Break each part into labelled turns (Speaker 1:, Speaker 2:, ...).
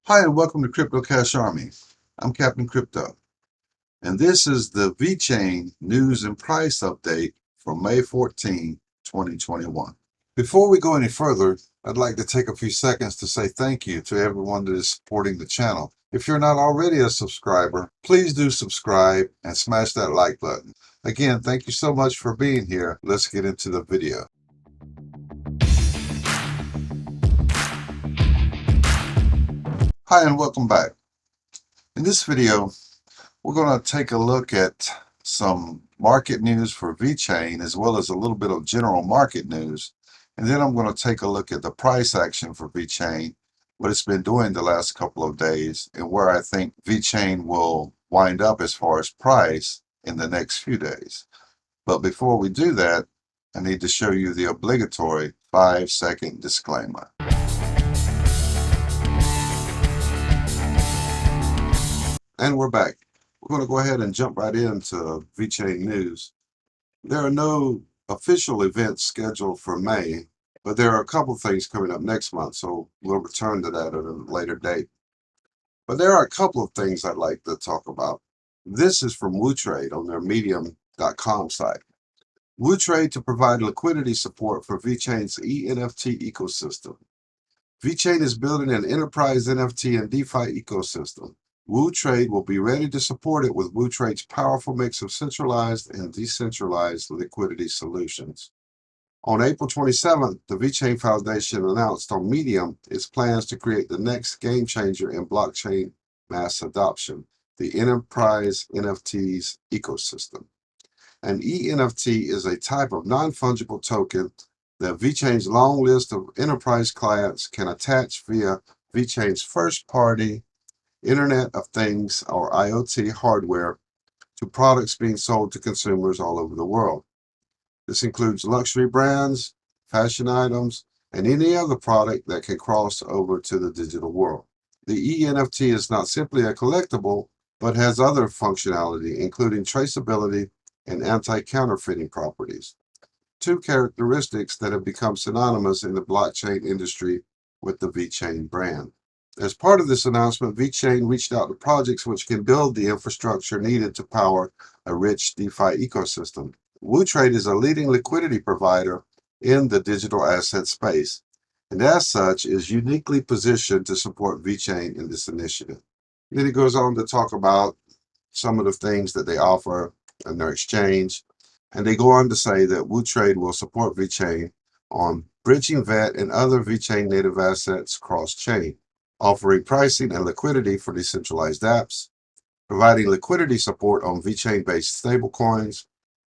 Speaker 1: Hi, and welcome to Crypto Cash Army. I'm Captain Crypto, and this is the VeChain news and price update for May 14, 2021. Before we go any further, I'd like to take a few seconds to say thank you to everyone that is supporting the channel. If you're not already a subscriber, please do subscribe and smash that like button. Again, thank you so much for being here. Let's get into the video. Hi, and welcome back. In this video, we're going to take a look at some market news for VeChain as well as a little bit of general market news. And then I'm going to take a look at the price action for VeChain, what it's been doing the last couple of days, and where I think VeChain will wind up as far as price in the next few days. But before we do that, I need to show you the obligatory 5-second disclaimer. And we're back. We're going to go ahead and jump right into VeChain news. There are no official events scheduled for May, but there are a couple things coming up next month, so we'll return to that at a later date. But there are a couple of things I'd like to talk about. This is from Wootrade on their medium.com site. Wootrade to provide liquidity support for VeChain's eNFT ecosystem. VeChain is building an enterprise NFT and DeFi ecosystem. Wootrade will be ready to support it with Wootrade's powerful mix of centralized and decentralized liquidity solutions. On April 27th, the VeChain Foundation announced on Medium its plans to create the next game changer in blockchain mass adoption, the enterprise NFTs ecosystem. An eNFT is a type of non-fungible token that VeChain's long list of enterprise clients can attach via VeChain's first-party Internet of Things, or IoT hardware, to products being sold to consumers all over the world. This includes luxury brands, fashion items, and any other product that can cross over to the digital world. The eNFT is not simply a collectible, but has other functionality, including traceability and anti-counterfeiting properties, two characteristics that have become synonymous in the blockchain industry with the VeChain brand. As part of this announcement, VeChain reached out to projects which can build the infrastructure needed to power a rich DeFi ecosystem. Wootrade is a leading liquidity provider in the digital asset space, and as such is uniquely positioned to support VeChain in this initiative. Then it goes on to talk about some of the things that they offer in their exchange, and they go on to say that Wootrade will support VeChain on bridging VET and other VeChain native assets cross-chain, offering pricing and liquidity for decentralized apps, providing liquidity support on VeChain-based stablecoins,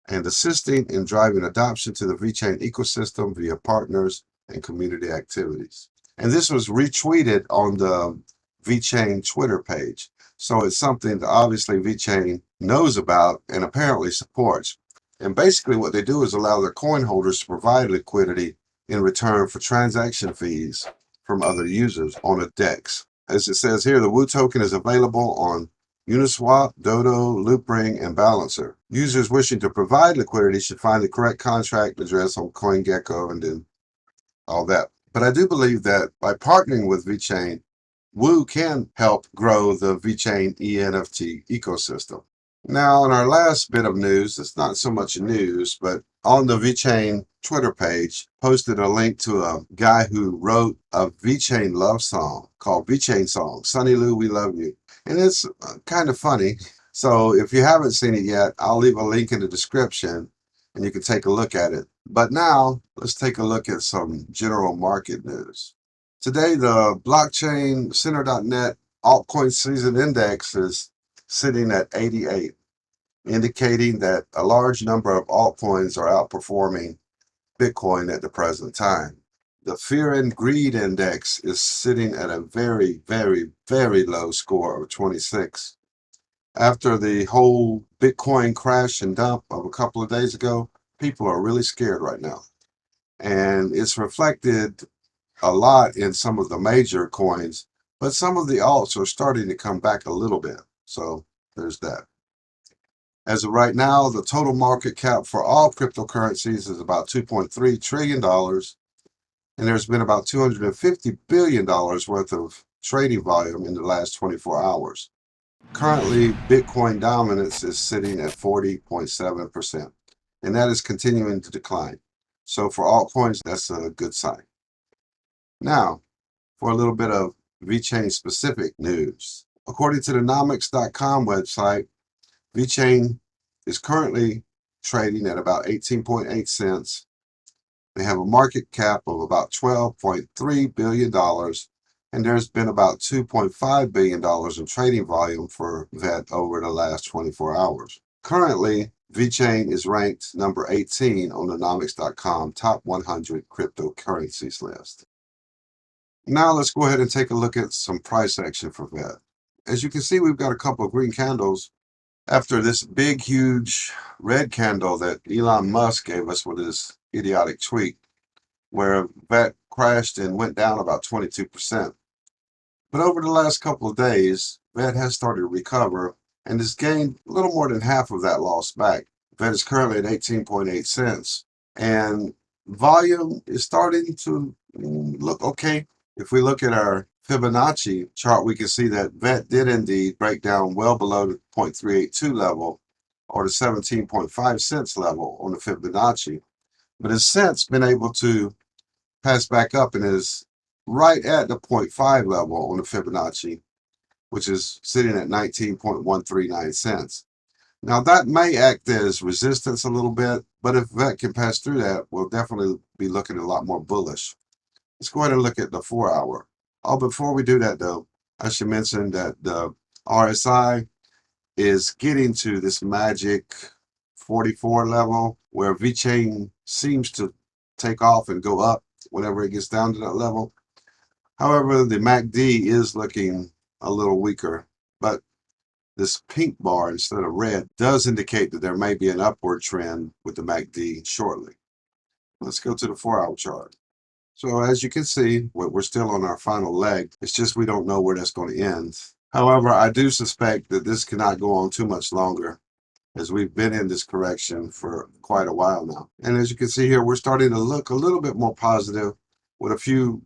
Speaker 1: and assisting in driving adoption to the VeChain ecosystem via partners and community activities. And this was retweeted on the VeChain Twitter page. So it's something that obviously VeChain knows about and apparently supports. And basically what they do is allow their coin holders to provide liquidity in return for transaction fees from other users on a DEX. As it says here, the Woo token is available on Uniswap, Dodo, Loopring, and Balancer. Users wishing to provide liquidity should find the correct contract address on CoinGecko and then all that. But I do believe that by partnering with VeChain, Woo can help grow the VeChain eNFT ecosystem. Now, in our last bit of news, it's not so much news, but on the VeChain Twitter page, posted a link to a guy who wrote a VeChain love song called VeChain Song, Sunny Lou, We Love You. And it's kind of funny. So if you haven't seen it yet, I'll leave a link in the description and you can take a look at it. But now, let's take a look at some general market news. Today, the blockchain center.net altcoin season index is sitting at 88, indicating that a large number of altcoins are outperforming Bitcoin at the present time. The Fear and Greed Index is sitting at a very, very, very low score of 26. After the whole Bitcoin crash and dump of a couple of days ago, people are really scared right now. And it's reflected a lot in some of the major coins, but some of the alts are starting to come back a little bit. So there's that. As of right now, the total market cap for all cryptocurrencies is about $2.3 trillion. And there's been about $250 billion worth of trading volume in the last 24 hours. Currently, Bitcoin dominance is sitting at 40.7%, and that is continuing to decline. So for altcoins, that's a good sign. Now, for a little bit of VeChain specific news. According to the nomics.com website, VeChain is currently trading at about 18.8 cents. They have a market cap of about $12.3 billion, and there's been about $2.5 billion in trading volume for VET over the last 24 hours. Currently, VeChain is ranked number 18 on the nomics.com top 100 cryptocurrencies list. Now let's go ahead and take a look at some price action for VET. As you can see, we've got a couple of green candles after this big, huge red candle that Elon Musk gave us with his idiotic tweet, where VET crashed and went down about 22%. But over the last couple of days, VET has started to recover and has gained a little more than half of that loss back. VET is currently at 18.8 cents, and volume is starting to look okay. If we look at our Fibonacci chart, we can see that VET did indeed break down well below the 0.382 level or the 17.5 cents level on the Fibonacci, but has since been able to pass back up and is right at the 0.5 level on the Fibonacci, which is sitting at 19.139 cents. Now that may act as resistance a little bit, but if VET can pass through that, we'll definitely be looking a lot more bullish. Let's go ahead and look at the 4-hour. Oh, before we do that though, I should mention that the RSI is getting to this magic 44 level where VeChain seems to take off and go up whenever it gets down to that level. However, the MACD is looking a little weaker, but this pink bar instead of red does indicate that there may be an upward trend with the MACD shortly. Let's go to the 4-hour chart. So as you can see, we're still on our final leg. It's just we don't know where that's going to end. However, I do suspect that this cannot go on too much longer, as we've been in this correction for quite a while now. And as you can see here, we're starting to look a little bit more positive with a few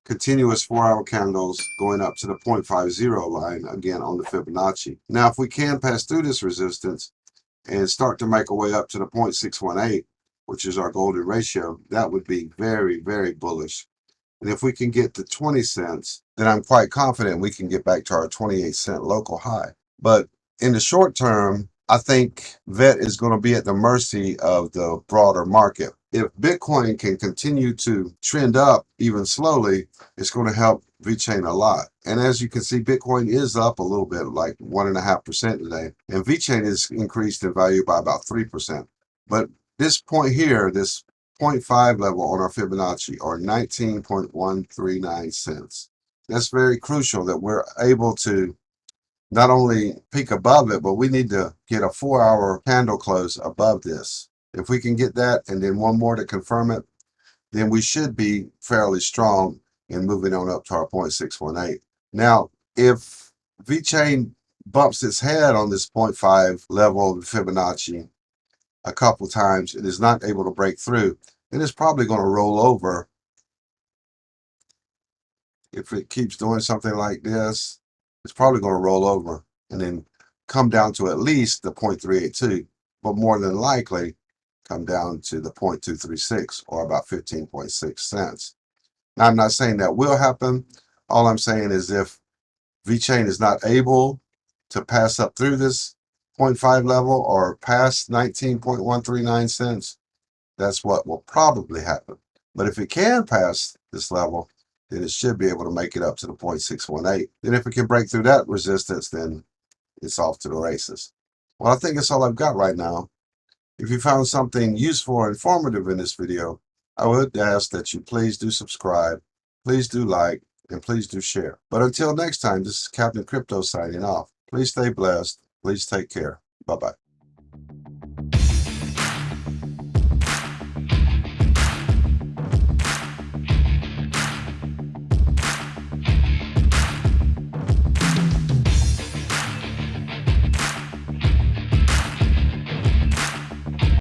Speaker 1: continuous 4-hour candles going up to the 0.50 line again on the Fibonacci. Now, if we can pass through this resistance and start to make our way up to the 0.618, which is our golden ratio, that would be very, very bullish. And if we can get to 20 cents, then I'm quite confident we can get back to our 28-cent local high. But in the short term, I think VET is going to be at the mercy of the broader market. If Bitcoin can continue to trend up even slowly, it's going to help VeChain a lot. And as you can see, Bitcoin is up a little bit, like 1.5% today. And VeChain is increased in value by about 3%. But this point here, this 0.5 level on our Fibonacci, or 19.139 cents. That's very crucial that we're able to not only peak above it, but we need to get a 4-hour candle close above this. If we can get that and then one more to confirm it, then we should be fairly strong in moving on up to our 0.618. Now, if VeChain bumps its head on this 0.5 level of Fibonacci a couple times, it is not able to break through, then it's probably going to roll over. If it keeps doing something like this, it's probably going to roll over and then come down to at least the 0.382, but more than likely come down to the 0.236 or about 15.6 cents. Now, I'm not saying that will happen. All I'm saying is if VeChain is not able to pass up through this 0.5 level or past 19.139 cents, that's what will probably happen. But if it can pass this level, then it should be able to make it up to the 0.618. Then if it can break through that resistance, then it's off to the races. Well, I think that's all I've got right now. If you found something useful or informative in this video, I would ask that you please do subscribe, please do like, and please do share. But until next time, this is Captain Crypto signing off. Please stay blessed. Please take care. Bye-bye.